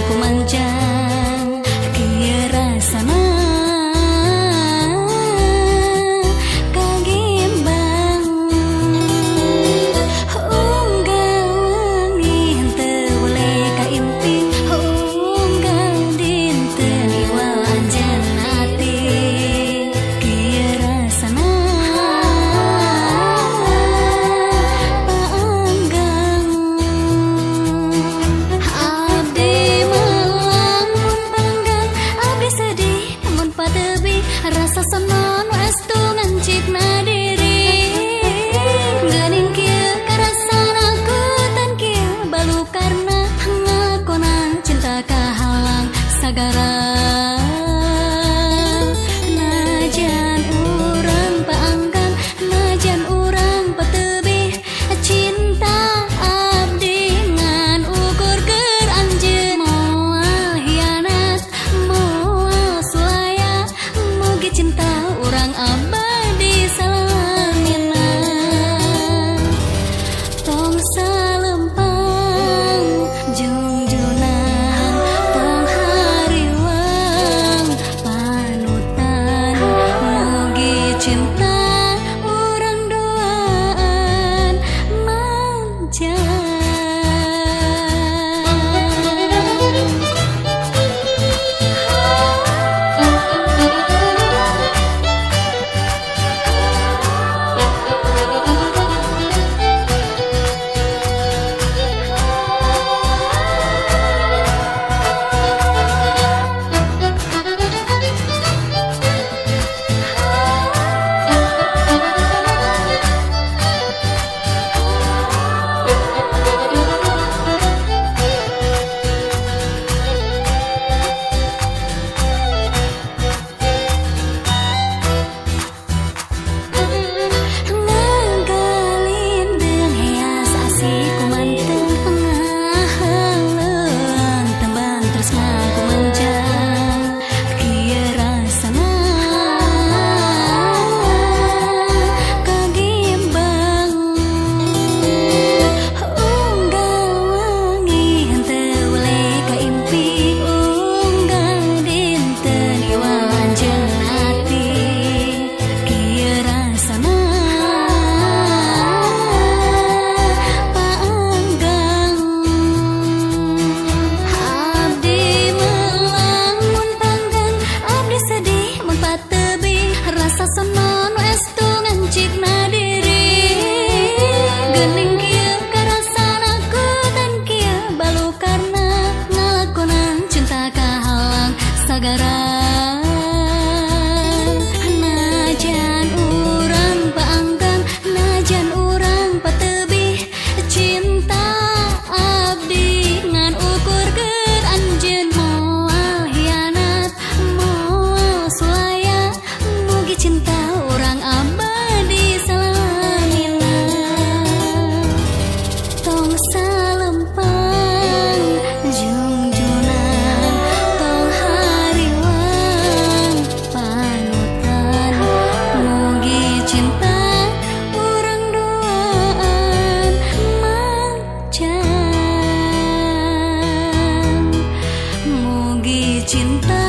kumanjang kieu rasana kagimbang unggal wengi henteu boleh kaimpi unggal dinten iwal anjeun ati kieu rasana paanggang abdi melang mun panggang abdi sedih mun padebi rasa sonon westu ngancitna diri geuning kieu karasana kutan kieu balu karna ngakonan cinta kahalang sagara najan urang paanggang najan urang pateubi cinta abdi ngan ukur keur anjeun moal hianat moal sulaya mugi cinta urang abadi salamina tong salempang junjunan tong hariwang panutan mugi cinta urang doaan manjang. Ngagalindeng heas asih kumanteng ngahalang tembang tresna kumanjang kieu rasana kagimbang unggal wengi henteu boleh kaimpi unggal dinten iwal anjeun ati kieu rasana paanggang abdi melang mun panggang abdi sedih mun patebi rasa sonon westu ngancitna diri geuning kieu karasana kutan kieu balu karna ngalakonan cinta kahalang sagara najan urang paanggang najan urang patebi cinta abdi ngan ukur keur anjeun moal hianat moal sulaya mugi cinta urang abadi salamina tong salempang junjunan tong hariwang panutan mugi cinta urang doaan manjang mugi cinta